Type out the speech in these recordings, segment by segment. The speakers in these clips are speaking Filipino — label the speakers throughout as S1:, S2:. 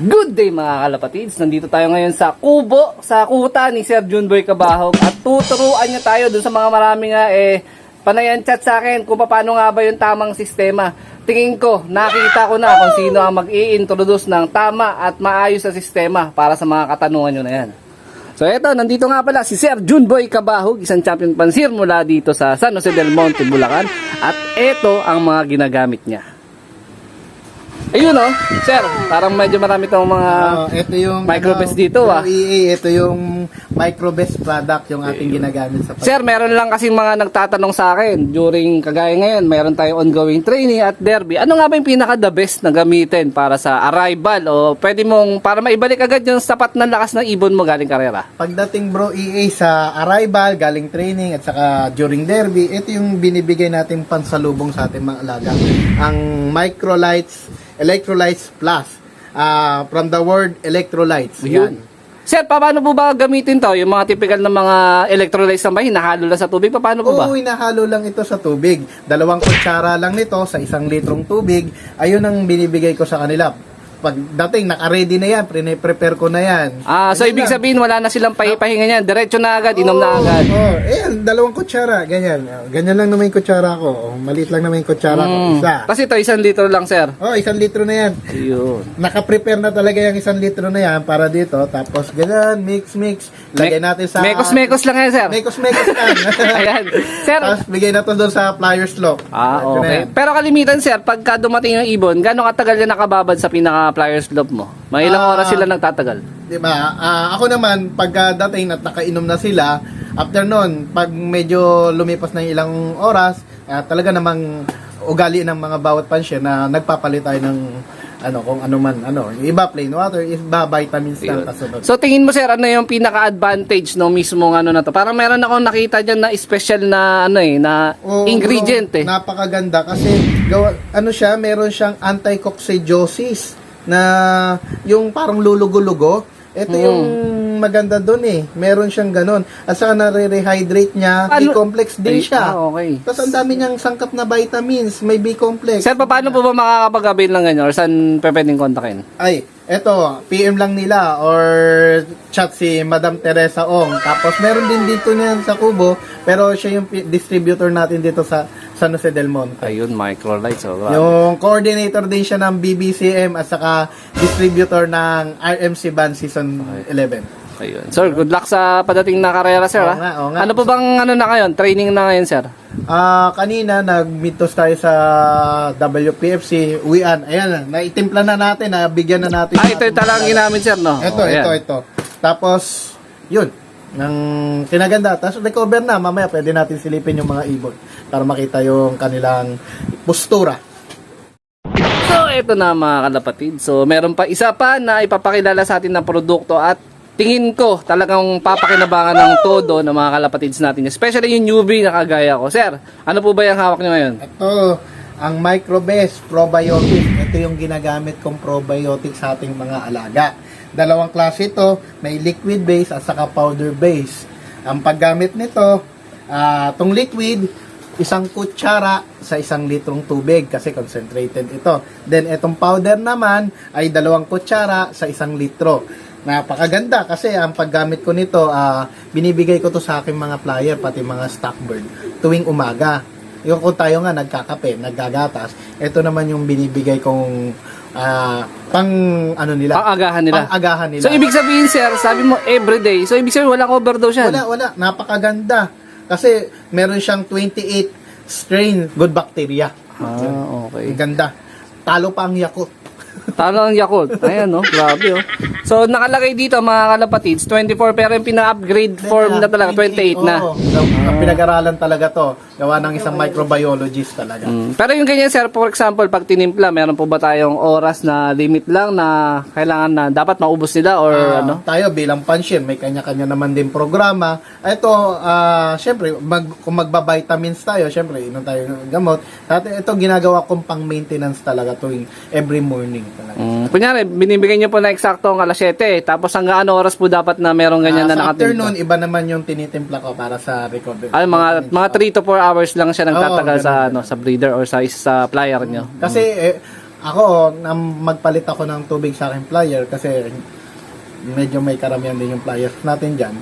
S1: Good day mga kalapatids, nandito tayo ngayon sa kubo, sa kuta ni Sir Junboy Cabahog at tuturuan niya tayo dun sa mga marami nga panayan chat sa akin kung paano nga ba yung tamang sistema. Tingin ko, nakita ko na kung sino ang mag-i-introduce ng tama at maayos na sistema para sa mga katanungan nyo na yan. So eto, nandito nga pala si Sir Junboy Cabahog, isang champion pansir mula dito sa San Jose del Monte, Bulacan. At eto ang mga ginagamit niya. Ayun sir, parang medyo marami tong mga
S2: ito yung
S1: microbest dito
S2: ito yung microbest product yung ating ginagamit sa
S1: Sir, meron lang kasi mga nagtatanong sa akin during kagaya ngayon, meron tayong ongoing training at derby. Ano nga ba yung pinaka the best na gamitin para sa arrival o pwede mong para maibalik agad yung sapat na lakas ng ibon mo galing karera?
S2: Pagdating bro EA sa arrival, galing training at saka during derby, ito yung binibigay natin pansalubong sa ating mga alaga. Ang Electrolytes Plus from the word electrolytes.
S1: Yan. Sir, paano po ba gamitin to? Yung mga typical na mga electrolytes na ba, hinahalo lang sa tubig? Paano po ba?
S2: Oo, hinahalo lang ito sa tubig. 2 kutsara lang nito sa 1 litrong tubig. Ayun ang binibigay ko sa kanila. Pagdating, naka-ready na yan, prepare ko na yan.
S1: So ibig sabihin, wala na silang pahipahinga niyan. Diretso na agad, inom na agad.
S2: Ayan, 2 kutsara, ganyan. Ganyan lang naman yung kutsara ko. Maliit lang naman yung kutsara ko, isa.
S1: Kasi ito, 1 litro lang, sir.
S2: 1 litro na yan.
S1: Ayun.
S2: Naka-prepare na talaga yung 1 litro na yan para dito. Tapos ganyan, mix. Lagay natin sa...
S1: Mekos lang yan, sir.
S2: Mekos lang.
S1: Ayan. Sir.
S2: Tapos bigay na to doon sa pliers lock.
S1: Okay. Pero kalimitan, sir, pagka dumating yung ibon, gano'ng katagal yan nakababad sa pinaka-pliers lock mo? Mga ilang oras sila nagtatagal?
S2: Diba? Ako naman, pagdating at nakainom na sila, after nun, pag medyo lumipas na yung ilang oras, talaga namang ugali ng mga bawat pansya na nagpapalit tayo ng kung ano man, iba plain water, iba vitamins lang kasunod.
S1: So tingin mo sir, ano yung pinaka-advantage no mismo na to? Parang meron akong nakita diyan na special na ingredient
S2: Napakaganda kasi siya, meron siyang anti-coccidiosis na yung parang lulugo-lugo. Ito yung maganda doon meron siyang ganun. At saka nare-rehydrate niya, B-complex din siya.
S1: Okay.
S2: Tapos ang dami niyang sangkap na vitamins, may B-complex.
S1: Sir, paano po ba makakapag-avail ng ganyan? Or saan pwedeng kontakin?
S2: Eto, PM lang nila or chat si Madam Teresa Ong. Tapos meron din dito niyan sa Kubo, pero siya yung distributor natin dito sa San Jose del Monte.
S1: Ayun, microlights.
S2: Yung coordinator din siya ng BBCM at saka distributor ng RMC Band Season 11.
S1: Ayun. Sir, good luck sa padating na karera, sir.
S2: Oo nga.
S1: Ano po bang na ngayon? Training na ngayon, sir?
S2: Kanina nag-meetos tayo sa WPFC Uwian. Ayan, naitimpla na natin, bigyan na natin.
S1: Ito yung talagang ginamit, sir, no?
S2: Ito. Tapos, yun, ng kinaganda. Tapos recover na, mamaya pwede natin silipin yung mga ibon para makita yung kanilang postura.
S1: So, ito na mga kalapatid. So, meron pa isa pa na ipapakilala sa atin ng produkto at tingin ko talagang papakinabangan ng todo ng mga kalapatids natin. Especially yung newbie na kagaya ko. Sir, ano po ba yung hawak nyo ngayon?
S2: Ito, ang Microbest Probiotic. Ito yung ginagamit kong probiotic sa ating mga alaga. 2 klase ito, may liquid base at saka powder base. Ang paggamit nito, itong liquid, 1 kutsara sa 1 litrong tubig kasi concentrated ito. Then itong powder naman ay 2 kutsara sa 1 litro. Napakaganda kasi ang paggamit ko nito, binibigay ko to sa aking mga flyer pati mga stock bird tuwing umaga. Yung kung tayo nga nagkakape, naggagatas, ito naman yung binibigay kong pang-agahan nila.
S1: So ibig sabihin sir, sabi mo everyday. So ibig sabihin walang overdose yan?
S2: Wala. Napakaganda. Kasi meron siyang 28 strain good bacteria.
S1: Okay.
S2: Ganda. Talo pa ang Yakult.
S1: Talo ang Yakult. Ayan, grabe, So, nakalagay dito, mga kalapatids, 24, pero yung pina-upgrade form na talaga, 28 na.
S2: Ang pinag-aralan talaga to. Gawa ng isang microbiologist talaga.
S1: Pero yung ganyan, sir, for example, pag tinimpla, meron po ba tayong oras na limit lang na kailangan na dapat maubos nila or
S2: Tayo bilang pansyin, may kanya-kanya naman din programa. Ito, syempre, kung magba-vitamins tayo, syempre, inom tayo ng gamot. Ito, ginagawa kong pang-maintenance talaga tuwing every morning talaga.
S1: Kunyari, binibigyan nyo po na eksaktong alas 7, tapos hanggang ano oras po dapat na meron ganyan na
S2: sa
S1: nakatimpla?
S2: afternoon, iba naman yung tinitimpla ko para sa recovery.
S1: Mga 3 to 4 hours lang siya nagtatagal sa breeder or sa flyer nyo.
S2: Kasi Ako, magpalit ako ng tubig sa aking flyer kasi medyo may karamihan din yung flyers natin dyan.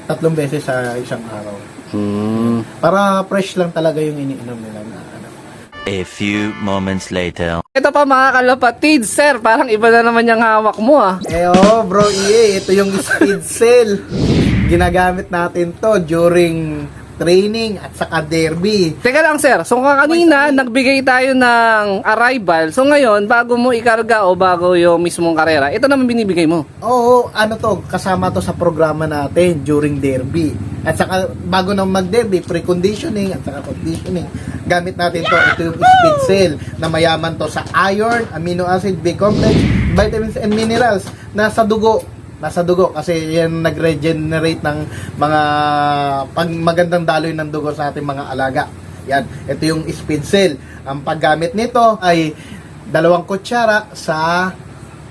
S2: 3 beses sa isang araw. Para fresh lang talaga yung iniinom nila na ano.
S3: A few moments later.
S1: Ito pa mga kalapatid, sir, parang iba na naman yung hawak mo ah.
S2: Bro, ito yung speed cell. Ginagamit natin to during training at saka derby.
S1: Teka lang sir, so kanina nagbigay tayo ng arrival, so ngayon bago mo ikarga o bago yung mismong karera, ito naman binibigay mo.
S2: Oo, ano to, kasama to sa programa natin during derby. At saka bago na mag-derby, preconditioning at saka conditioning. Gamit natin to, ito yung speed cell na mayaman to sa iron, amino acid, B-complex, vitamins and minerals na sa dugo kasi yan nag-regenerate ng mga magandang daloy ng dugo sa ating mga alaga. Yan, ito yung speed cell. Ang paggamit nito ay 2 kutsara sa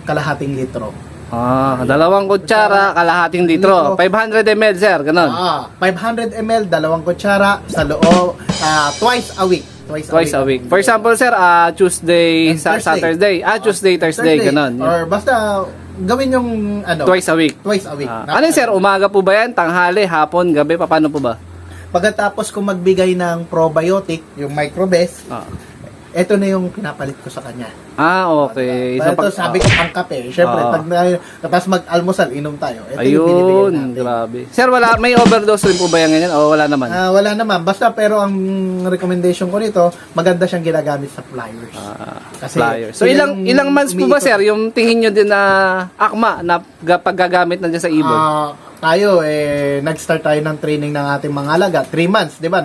S2: kalahating litro.
S1: 2 kutsara, kalahating litro. 500 ml sir, ganun.
S2: 500 ml, 2 kutsara sa loob, twice a week.
S1: Twice a week. For example sir, Tuesday, Saturday. Tuesday, Thursday, ganun.
S2: Or basta gawin yung ano,
S1: Twice a week. Ano sir, umaga po ba yan? Tanghali, hapon, gabi, paano po ba?
S2: Pagkatapos kung magbigay ng probiotic, yung microbest, ito na yung pinapalit ko sa kanya.
S1: Okay.
S2: So, ito sabi ko pang kape. Siyempre, tapos mag-almusal, inom tayo. Ito yung binibigay
S1: Ayun,
S2: natin.
S1: grabe. Sir, may overdose rin po ba yan ganyan? O wala naman?
S2: Wala naman. Basta pero ang recommendation ko nito, maganda siyang ginagamit sa flyers. Kasi
S1: Flyers. So ilang months po ba sir yung tingin nyo din na akma na paggagamit nandiyan sa ibon?
S2: Tayo, nag-start tayo ng training ng ating mga alaga. 3 months, di ba?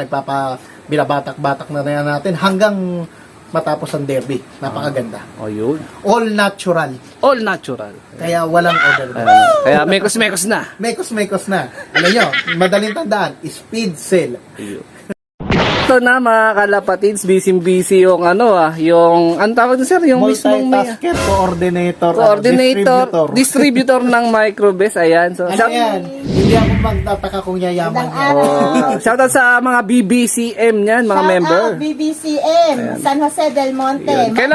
S2: Binabatak-batak na yan natin hanggang matapos ang derby. Napakaganda.
S1: Yun.
S2: All natural.
S1: All natural.
S2: Kaya walang overdose.
S1: Kaya mekos-mekos na.
S2: Mekos-mekos na. Alam nyo, madaling tandaan, speed cell.
S1: Ito na mga kalapatids, busy yung tawag na sir, yung mismong
S2: Multitasker, coordinator,
S1: distributor ng microbes, ayan. So,
S2: yan? Hindi ako magtataka kung yayaman yan.
S1: Shoutout sa mga BBCM niyan, mga member.
S4: BBCM, San Jose del Monte,
S1: Ayan.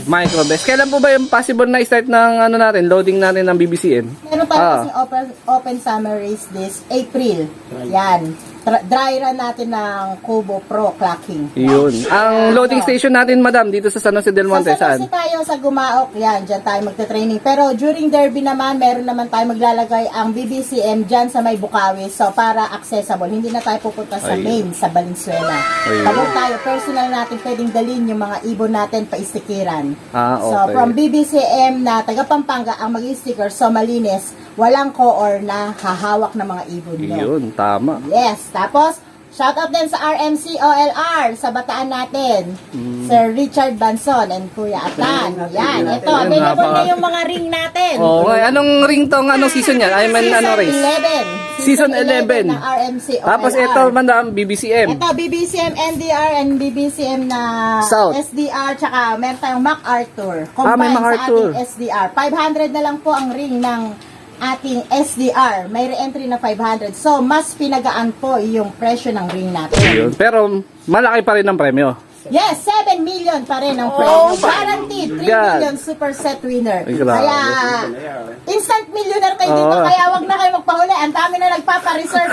S1: Microbes. Kailan po ba yung possible na start ng loading natin ng BBCM?
S4: Meron pa kasing open summer race this April. Yan. Dry run natin ng Kubo Pro Clocking.
S1: Yun. Ang loading station natin, madam, dito sa San Jose del Monte, saan?
S4: Sa tayo sa Gumaok, yan, dyan tayo magta-training. Pero during derby naman, meron naman tayo maglalagay ang BBCM dyan sa may Bukawi. So, para accessible. Hindi na tayo pupunta sa main, sa Valenzuela. Pag tayo, personal natin pwedeng dalhin yung mga ibon natin pa-istikiran.
S1: Okay.
S4: So, from BBCM na taga Pampanga ang mag-sticker, so malinis, walang co-or na hahawak ng mga ibon nyo.
S1: Yun, tama.
S4: Yes. Tapos, shoutout din sa RMC OLR sa bataan natin. Sir Richard Banson and Kuya Atan. Yan, ito. Available na yung mga ring natin.
S1: Anong ring tong season yan? Race?
S4: 11.
S1: Season 11
S4: ng RMC OLR.
S1: Tapos ito, madam, BBCM.
S4: Ito, BBCM NDR and BBCM na
S1: South.
S4: SDR, tsaka meron tayong MacArthur.
S1: May
S4: Combined sa
S1: MacArthur.
S4: ating SDR. 500 na lang po ang ring ng ating SDR. May re-entry na 500. So, mas pinagaan po yung presyo ng ring natin.
S1: Yun. Pero, malaki pa rin ang premyo.
S4: Yes, 7 million pa rin ang premyo. Guaranteed, 3
S1: God.
S4: million super set winner.
S1: Ay, grabe.
S4: Kaya, instant millionaire kayo dito. Kaya wag na kayo magpahuli. Ang dami na nagpapa-reserve.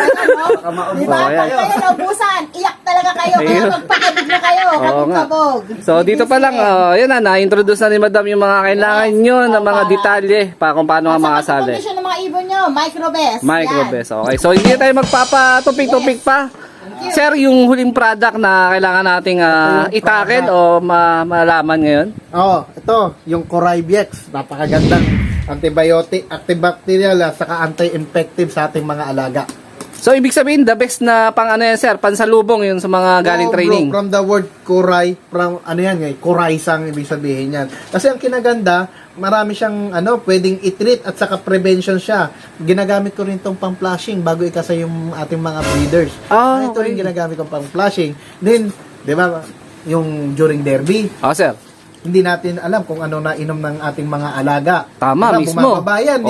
S4: Diba? Pag kayo naubusan, iyak talaga kayo. Kaya magpakabog na kayo. Kabog.
S1: So, dito pa lang, yan na-introduce na ni madam yung mga kailangan nyo ng mga detalye pa kung paano nga makasali.
S4: Sa kondisyon ng mga ibon nyo, microbest.
S1: Microbes, okay. So, hindi tayo magpapatupik-tupik pa. Sir, yung huling product na kailangan nating itakin o malaman ngayon?
S2: Ito, yung Corybiex. Napakagandang antibacterial at saka anti-infective sa ating mga alaga.
S1: So, ibig sabihin, the best na yan, sir, pansalubong yun sa mga galing training.
S2: Bro, from the word kuray, from kuraysang ibig sabihin yan. Kasi ang kinaganda, marami siyang pwedeng i-treat at saka prevention siya. Ginagamit ko rin tong pang-flushing bago ikasa yung ating mga breeders. Ito rin ginagamit kong pang-flushing. Then, di ba, yung during derby,
S1: Sir.
S2: hindi natin alam kung ano na inom ng ating mga alaga.
S1: Tama,
S2: Diba,
S1: mismo.
S2: bumababayan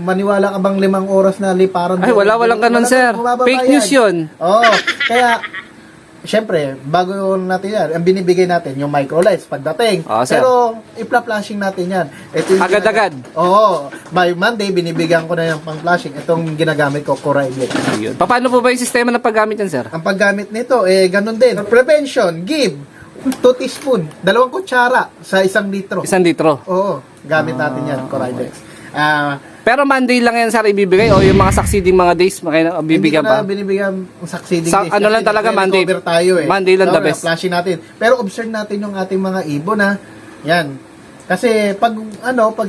S2: maniwala ka bang 5 oras na liparan?
S1: Ay, walang ganun, sir. Fake news yun.
S2: Kaya syempre, bago natin yan, ang binibigay natin yung microlights pagdating.
S1: Sir.
S2: Pero, ipla-flashing natin yan. Ito yung
S1: Agad-agad.
S2: Oo. By Monday, binibigyan ko na yung pang-flashing. Itong ginagamit ko, Cora Elite.
S1: Ayun. Paano po ba yung sistema ng paggamit yan, sir?
S2: Ang paggamit nito, ganun din. Prevention, give, 2 teaspoon, 2 kutsara sa 1 litro.
S1: 1 litro.
S2: Oo, gamit natin yan, Cora Elite.
S1: Pero Monday lang yan, sir, ibibigay o yung mga succeeding mga days bibigyan
S2: hindi ko
S1: pa?
S2: na binibigyan succeeding
S1: Sa-
S2: days.
S1: ano
S2: kasi
S1: lang talaga, Monday.
S2: nagre-recover tayo
S1: Monday lang the best.
S2: Flashing natin. Pero observe natin yung ating mga ibon yan. Kasi pag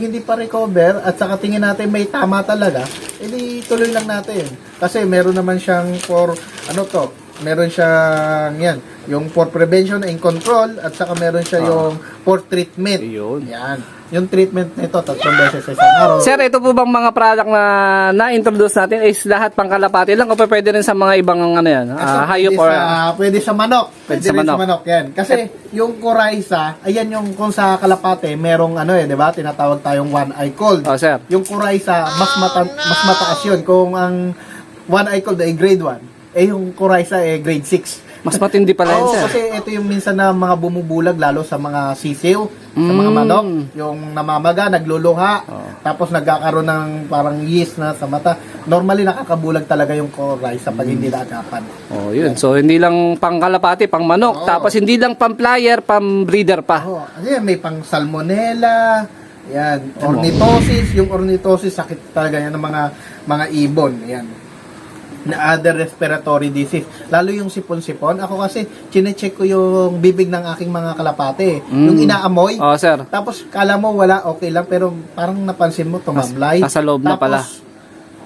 S2: hindi pa recover at saka tingin natin may tama talaga, edi tuloy lang natin. Kasi meron naman siyang meron siyang yung for prevention and control at saka meron siya yung for treatment.
S1: Ayun.
S2: Yan. Yung treatment nito 3 beses sa isang araw.
S1: Sir, ito po bang mga product na na-introduce natin is lahat pang kalapati lang o pwede rin sa mga ibang hayop or
S2: Pwede sa manok.
S1: Pwede
S2: Pwede
S1: sa
S2: rin sa
S1: manok.
S2: manok yan. Kasi yung Coryza, ayan yung kung sa kalapate, merong di ba? Tinatawag tayong one-eye cold.
S1: sir.
S2: Yung Coryza, mas mataas yun. Kung ang one-eye cold ay grade 1, yung Coryza ay grade 6.
S1: Mas matindi pala yan,
S2: Oo,
S1: sir.
S2: kasi ito yung minsan na mga bumubulag lalo sa mga sisiw, sa mga manok, yung namamaga, nagluluha, tapos nagkakaroon ng parang yeast na sa mata. Normally nakakabulag talaga yung Coryza pag hindi naagapan.
S1: Oh, yun. So hindi lang pang kalapati, pang manok, tapos hindi lang pang flyer, pang breeder pa.
S2: Ayan, may pang salmonella, yan, ornithosis, yung ornithosis sakit talaga yan ng mga ibon, yan. Na other respiratory disease. Lalo yung sipon-sipon. Ako kasi, chinecheck ko yung bibig ng aking mga kalapate. Yung inaamoy.
S1: Oh, sir.
S2: Tapos, kala mo wala, okay lang. Pero parang napansin mo, tumamlay.
S1: Nasa loob na pala.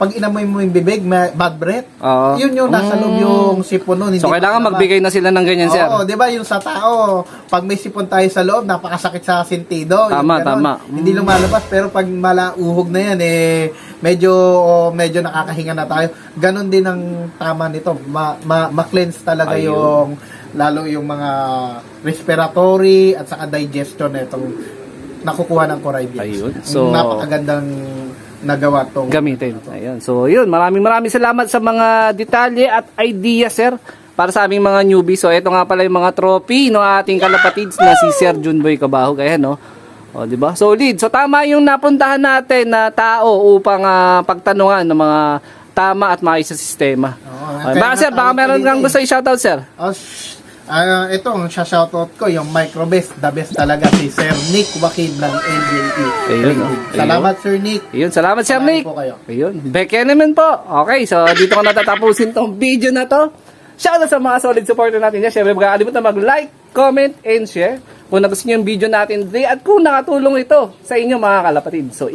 S2: Pag inamoy mo yung bibig, may bad breath.
S1: Oo.
S2: Yun yung nasa loob yung sipon nun.
S1: So kailangan magbigay na sila ng ganyan, sir.
S2: Oo, di ba yung sa tao, pag may sipon tayo sa loob, napakasakit sa sentido.
S1: Tama,
S2: Yung ganon.
S1: tama.
S2: Hindi lumalabas, pero pag malauhog na yan, medyo nakakahinga na tayo. Ganon din ang tama nito. Ma-cleanse talaga
S1: Ayun.
S2: lalo yung mga respiratory at saka digestion na itong nakukuha ng Coryza.
S1: Ayun. So,
S2: napakagandang nagawa tong
S1: gamitin. Ayun. So, yun. Maraming salamat sa mga detalye at idea, sir, para sa aming mga newbies. So, ito nga pala yung mga trophy no ating kalapatids na si Sir Junboy Cabahog. Ayan, no? O, di ba? Solid. So, tama yung napuntahan natin na tao upang pagtanungan ng mga tama at maayos sa sistema.
S2: Oo,
S1: Baka, sir, baka meron kang gusto i-shoutout, sir.
S2: Ito, ang shoutout ko, yung microbest, the best talaga si Sir Nick Wakid ng NJE.
S1: Ayun,
S2: Salamat, Sir Nick.
S1: Ayun, salamat, Sir
S2: Salamat
S1: Nick.
S2: po kayo.
S1: Ayun, Becky naman po. Okay, so dito ko natatapusin tong video na to. Shoutout sa mga solid supporter natin dyan. Siyempre, huwag kakalimutan mag-like, comment, and share kung nagustuhan niyo yung video natin today at kung nakatulong ito sa inyo mga kalapatid. So,